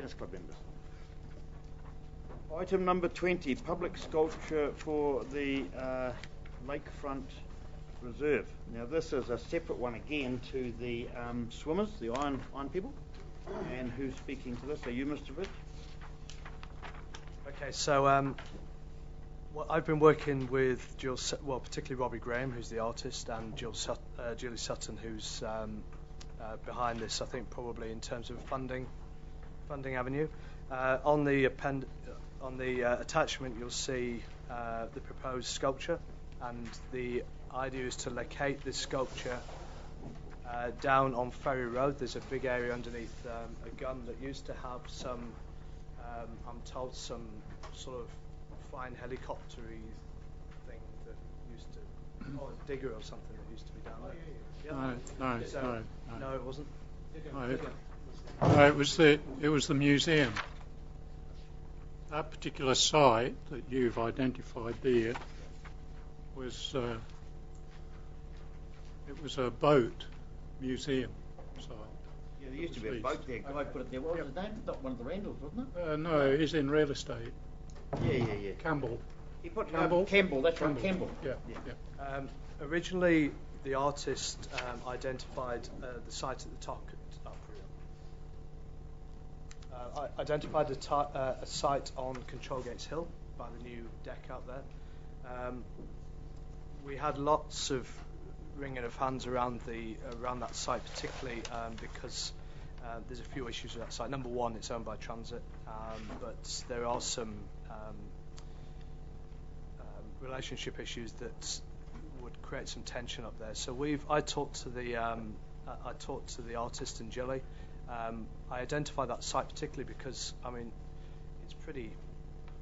tennis club members. Item number 20, public sculpture for the lakefront reserve. Now this is a separate one again to the swimmers, the iron people. And who's speaking to this? Are you, Mr. Rich? Okay, so well, I've been working with particularly Robbie Graham, who's the artist, and Julie Sutton, who's behind this. I think probably in terms of funding avenue. On the attachment, you'll see the proposed sculpture, and the idea is to locate this sculpture down on Ferry Road. There's a big area underneath a gun that used to have some, I'm told, some sort of flying helicopter-y thing that used to, or a digger or something that used to be down there. No, it wasn't. No, it was the museum. That particular site that you've identified there was it was a boat museum site. Yeah, there used to be a boat there. I put it there. What was his name? Not one of the Randalls, wasn't it? No, he's in real estate. Yeah. Campbell. He put Campbell. That's right, Campbell. Yeah. Originally, the artist identified the site at the top. Identified a site on Control Gates Hill by the new deck out there. We had lots of wringing of hands around that site, particularly because there's a few issues with that site. Number one, it's owned by Transit, but there are some relationship issues that would create some tension up there. So I talked to the artist and Julie. I identified that site particularly because, I mean, it's pretty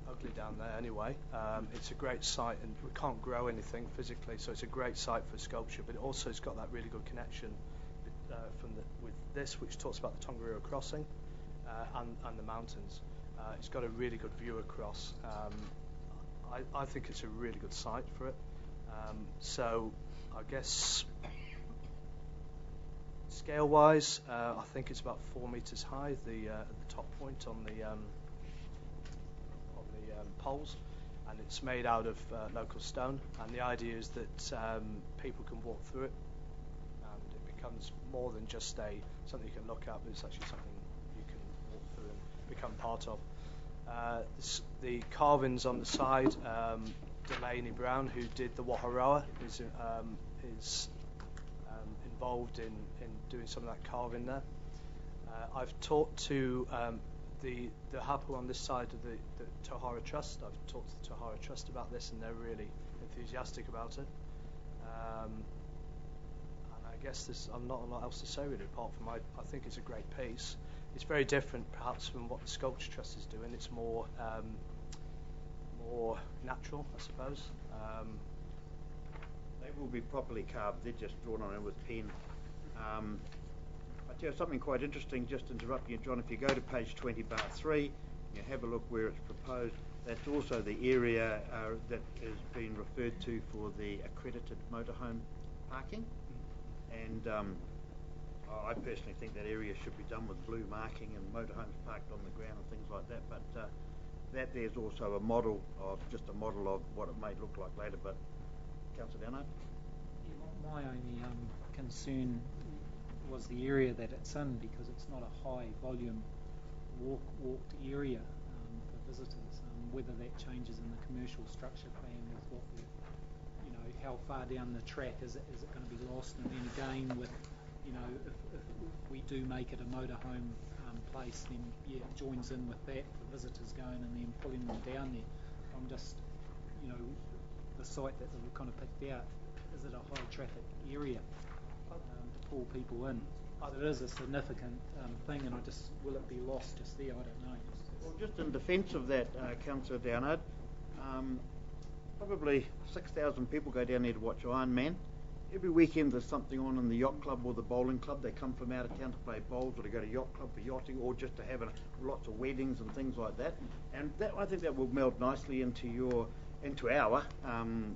ugly down there anyway. It's a great site, and we can't grow anything physically, so it's a great site for sculpture, but it also has got that really good connection with this, which talks about the Tongariro crossing and the mountains. It's got a really good view across. I think it's a really good site for it. So I guess scale-wise, I think it's about 4 meters high. At the top point on the poles, and it's made out of local stone. And the idea is that people can walk through it, and it becomes more than just something you can look at, but it's actually something you can walk through and become part of. The carvings on the side, Delaney Brown, who did the whakaaro, is involved in doing some of that carving there. I've talked to the hapu on this side of the Tauhara Trust. I've talked to the Tauhara Trust about this, and they're really enthusiastic about it. And I guess there's not a lot else to say really, apart from I think it's a great piece. It's very different perhaps from what the Sculpture Trust is doing. It's more natural, I suppose. They will be properly carved. They're just drawn on it with pen. I tell you something quite interesting, just interrupting you, John. If you go to page 20 bar 3, you have a look where it's proposed. That's also the area that is being referred to for the accredited motorhome parking. And I personally think that area should be done with blue marking and motorhomes parked on the ground and things like that. But that there's also a model of what it may look like later. But Councillor Downard? Yeah, my only concern was the area that it's in, because it's not a high volume walked area for visitors. Whether that changes in the commercial structure plan with what how far down the track is it going to be lost, and then again with if we do make it a motorhome place, then it joins in with that for visitors going and then pulling them down there. I'm just the site that we've kind of picked out, is it a high traffic area to pull people in? It is a significant thing, and will it be lost just there? I don't know. Well, just in defence of that, Councillor Downard, probably 6,000 people go down there to watch Iron Man. Every weekend there's something on in the yacht club or the bowling club. They come from out of town to play bowls, or to go to yacht club for yachting, or just to have lots of weddings and things like that. And I think that will meld nicely into our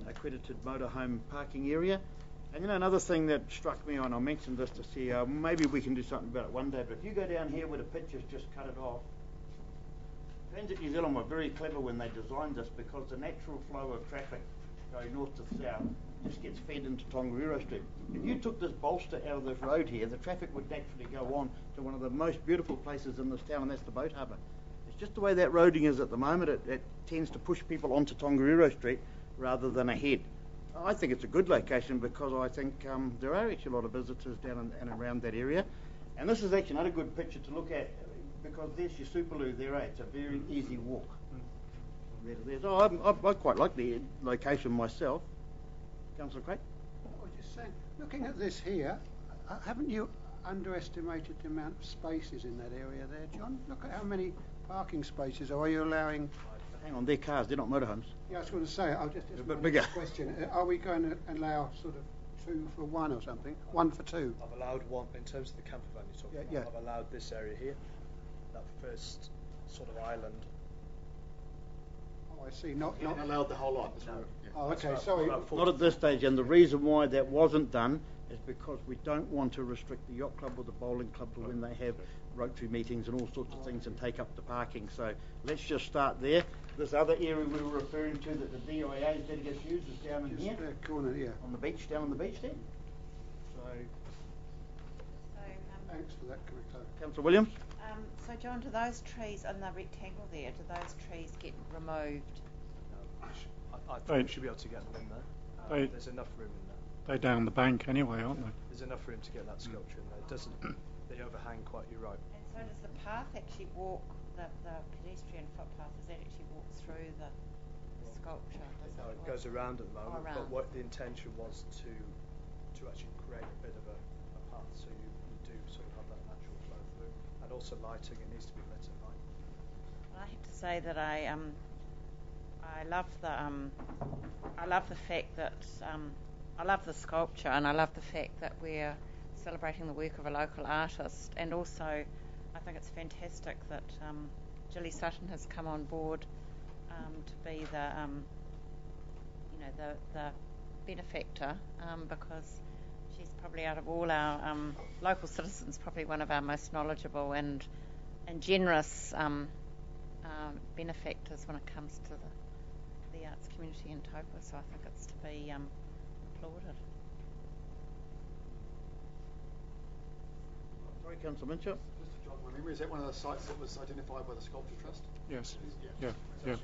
accredited motorhome parking area. And another thing that struck me, and I mentioned this to see, maybe we can do something about it one day, but if you go down here where the pictures just cut it off, Transit New Zealand were very clever when they designed this, because the natural flow of traffic going north to south just gets fed into Tongariro Street. If you took this bolster out of this road here, the traffic would naturally go on to one of the most beautiful places in this town, and that's the boat harbour. It's just the way that roading is at the moment. It tends to push people onto Tongariro Street rather than ahead. I think it's a good location, because I think there are actually a lot of visitors down and around that area. And this is actually another good picture to look at, because there's your Superloo there, eh? It's a very easy walk. I quite like the location myself. Councillor Craig? I was just saying, looking at this here, haven't you underestimated the amount of spaces in that area there, John? Look at how many parking spaces are you allowing? Hang on, they're cars, they're not motorhomes. Yeah, I was going to say, I'll just a bit bigger. Question. Are we going to allow sort of 2 for 1 or something? 1 for 2? I've allowed one, in terms of the camper van you're talking about, I've allowed this area here, that first sort of island. Oh, I see. Not allowed the whole lot. No. Oh, okay, sorry. Not at this stage, and the reason why that wasn't done is because we don't want to restrict the yacht club or the bowling club to when they have Rotary meetings and all sorts of things and take up the parking. So let's just start there. This other area we were referring to that the DIA's delegates use is down in here. Just corner, yeah. On the beach, down on the beach there. So thanks for that, Councillor Williams? So John, do those trees in the rectangle there, do those trees get removed? I think we should be able to get them in there. There's enough room in there. They're down the bank anyway, aren't they? There's enough room to get that sculpture in there. It doesn't. They overhang quite. You're right. And so does the path actually walk, the pedestrian footpath, does that actually walk through the sculpture? No, it goes around at the moment. But what the intention was to actually create a bit of a path, so you do sort of have that natural flow through, and also lighting. It needs to be lit at night. I have to say that I love the fact that I love the sculpture, and I love the fact that we're celebrating the work of a local artist, and also I think it's fantastic that Gilly Sutton has come on board to be the benefactor, because she's probably, out of all our local citizens, probably one of our most knowledgeable and generous benefactors when it comes to the arts community in Taupo, so I think it's to be applauded. Sorry, Councillor Minchell. Just to jog my memory, is that one of the sites that was identified by the Sculpture Trust? Yes. Yeah. So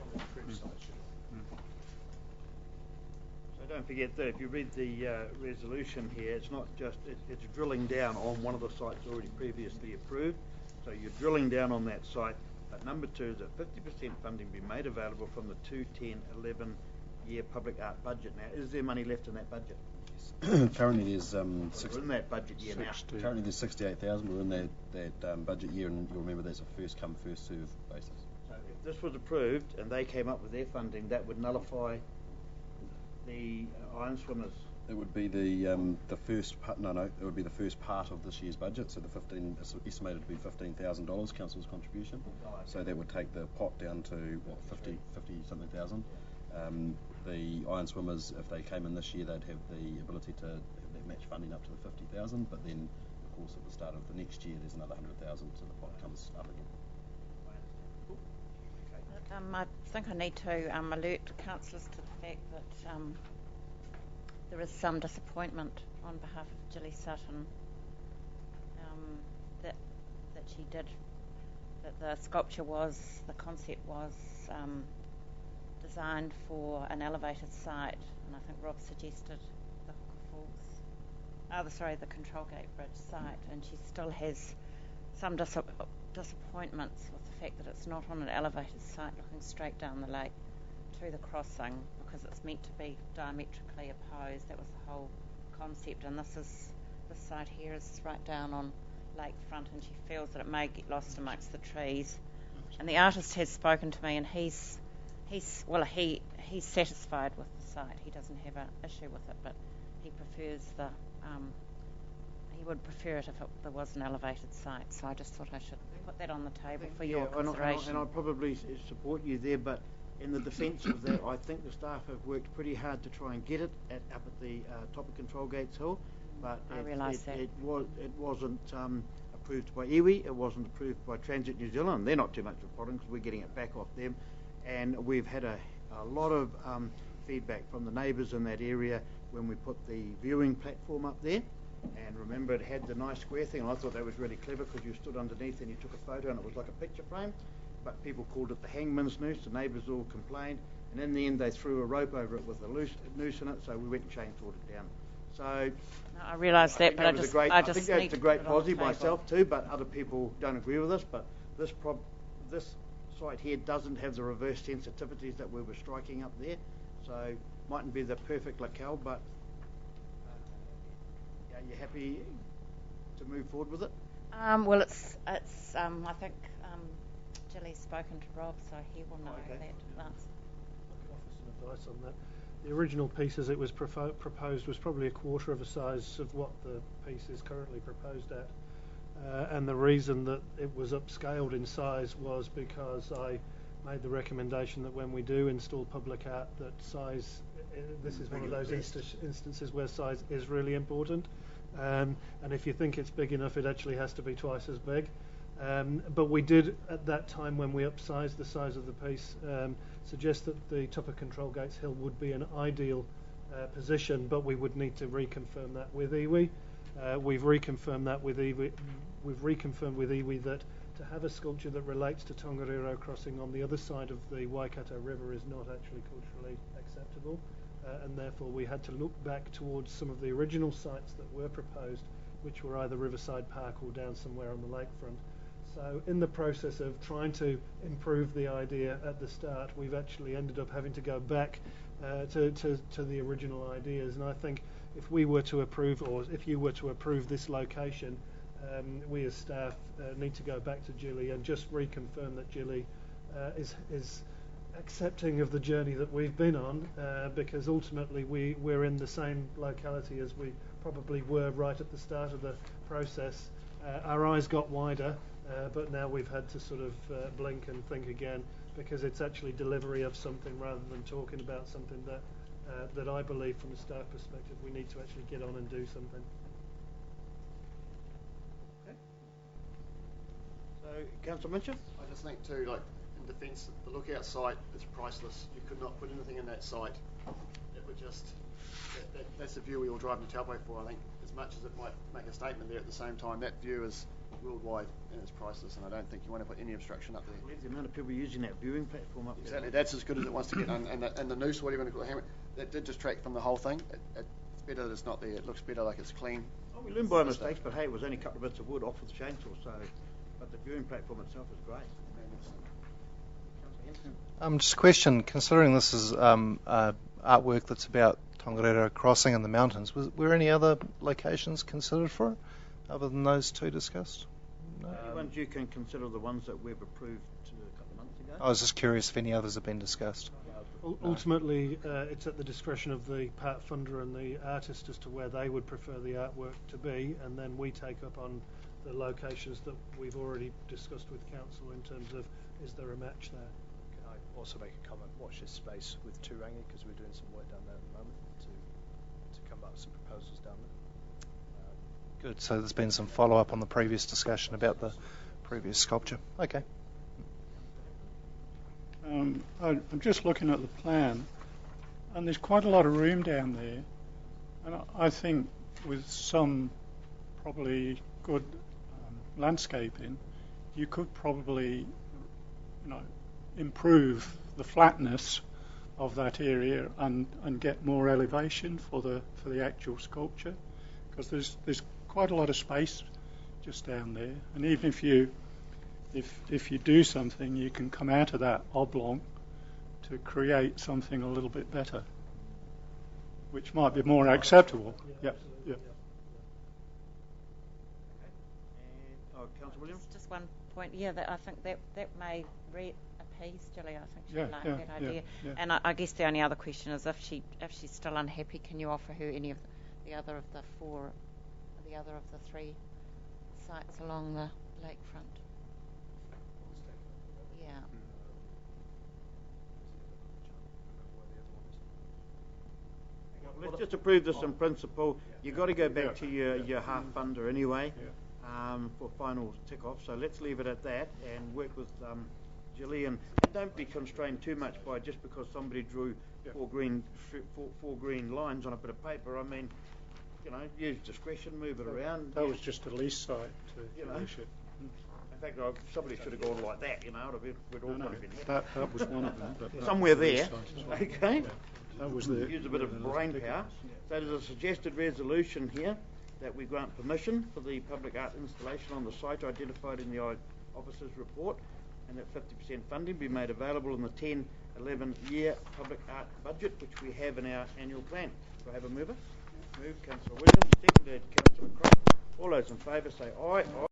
don't forget that if you read the resolution here, it's not just, it's drilling down on one of the sites already previously approved. So you're drilling down on that site. But number 2 is that 50% funding be made available from the 2010-11 year public art budget. Now, is there money left in that budget? Currently there's we're in that budget year now. Currently there's 68,000. We're in that budget year, and you'll remember there's a first come first serve basis. So if this was approved and they came up with their funding, that would nullify the Iron Swimmers. It would be the first part. No, it would be the first part of this year's budget. So the 15 is estimated to be $15,000 council's contribution. So that would take the pot down to 50 something thousand. The Iron Swimmers, if they came in this year, they'd have the ability to have that match funding up to the 50,000. But then, of course, at the start of the next year, there's another 100,000, so the pot comes up again. I think I need to alert councillors to the fact that there is some disappointment on behalf of Gilly Sutton that she did, that the sculpture the concept was designed for an elevated site, and I think Rob suggested the the Control Gate Bridge site, and she still has some disappointments with the fact that it's not on an elevated site looking straight down the lake to the crossing, because it's meant to be diametrically opposed. That was the whole concept, and this site here is right down on lakefront, and she feels that it may get lost amongst the trees. And the artist has spoken to me, and he's satisfied with the site. He doesn't have an issue with it, but he prefers he would prefer it if there was an elevated site. So I just thought I should put that on the table for your consideration. And I probably support you there, but in the defence of that, I think the staff have worked pretty hard to try and get it up at the top of Control Gates Hill, but I realise that it wasn't approved by iwi, it wasn't approved by Transit New Zealand. They're not too much of a problem because we're getting it back off them. And we've had a lot of feedback from the neighbours in that area when we put the viewing platform up there. And remember, it had the nice square thing, and I thought that was really clever because you stood underneath and you took a photo and it was like a picture frame. But people called it the hangman's noose. The neighbours all complained, and in the end they threw a rope over it with a noose in it, so we went and chainsawed it down. So No, I realise that, but I think just that's need a great to put it on the positive table. myself too, but other people don't agree with us. But this site here doesn't have the reverse sensitivities that we were striking up there, so mightn't be the perfect locale, but are you happy to move forward with it? Well, it's I think Jilly's spoken to Rob, so he will know Okay. that. I can offer some advice on that. The original piece as it was proposed was probably a quarter of the size of what the piece is currently proposed at. And the reason that it was upscaled in size was because I made the recommendation that when we do install public art, that size, this is one of those instances where size is really important. And if you think it's big enough, it actually has to be twice as big. But we did, at that time when we upsized the size of the piece, suggest that the top of Control Gates Hill would be an ideal position, but we would need to reconfirm that with iwi. We've reconfirmed that with iwi. We've reconfirmed with iwi that to have a sculpture that relates to Tongariro crossing on the other side of the Waikato River is not actually culturally acceptable, and therefore we had to look back towards some of the original sites that were proposed, which were either Riverside Park or down somewhere on the lakefront. So in the process of trying to improve the idea at the start, we've actually ended up having to go back to the original ideas. And I think if we were to approve, or if you were to approve this location, we as staff need to go back to Jilly and just reconfirm that Jilly is accepting of the journey that we've been on, because ultimately we're in the same locality as we probably were right at the start of the process. Our eyes got wider, but now we've had to sort of blink and think again, because it's actually delivery of something rather than talking about something that I believe from a staff perspective we need to actually get on and do something. Okay. So, Councillor Minchin? I just think too, like in defence, the lookout site is priceless. You could not put anything in that site. It would just, that's the view we all drive to Taupo for. I think as much as it might make a statement there, at the same time, that view is worldwide and it's priceless, and I don't think you want to put any obstruction up there. The amount of people using that viewing platform up there. Exactly, that's as good as it wants to get, and the noose, whatever you want to call it, that did distract from the whole thing. It's better that it's not there. It looks better, like it's clean. Oh, we learn by mistakes, but hey, it was only a couple of bits of wood off with the chainsaw, so, but the viewing platform itself is great. Just a question, considering this is artwork that's about Tongariro crossing in the mountains, were any other locations considered for it, other than those two discussed? No. Any ones you can consider the ones that we've approved a couple of months ago? I was just curious if any others have been discussed. Ultimately, it's at the discretion of the part funder and the artist as to where they would prefer the artwork to be, and then we take up on the locations that we've already discussed with council in terms of, is there a match there? Can I also make a comment? Watch this space with Turangi, because we're doing some work down there at the moment to come up with some proposals down there. Good, so there's been some follow-up on the previous discussion about the previous sculpture. Okay. I'm just looking at the plan, and there's quite a lot of room down there, and I think with some probably good landscaping, you could probably, improve the flatness of that area and get more elevation for the actual sculpture, because there's quite a lot of space just down there, and even if you do something, you can come out of that oblong to create something a little bit better, which might be more acceptable. Yeah. Councillor Williams? Just one point, I think that may appease Jilly. I think she'd like that idea. Yeah. And I guess the only other question is, if she's still unhappy, can you offer her any of the other of the three sites along the lakefront? Yeah. Let's just approve this in principle. You've got to go back to your half funder anyway. for final tick-off. So let's leave it at that and work with Gillian. And don't be constrained too much by just because somebody drew four green lines on a bit of paper. I mean, you know, use discretion, move it around. That was just a lease site to finish it. In fact, somebody should have gone like that, you know. We'd all probably been happy. That was one of them. But somewhere there. Well. Okay. Yeah. That was the use a bit of brain power. So there's a suggested resolution here that we grant permission for the public art installation on the site identified in the officer's report, and that 50% funding be made available in the 10-11 year public art budget, which we have in our annual plan. Do I have a mover? Move, Councillor Williams. Seconded, Councillor Croft. All those in favour say aye. Aye.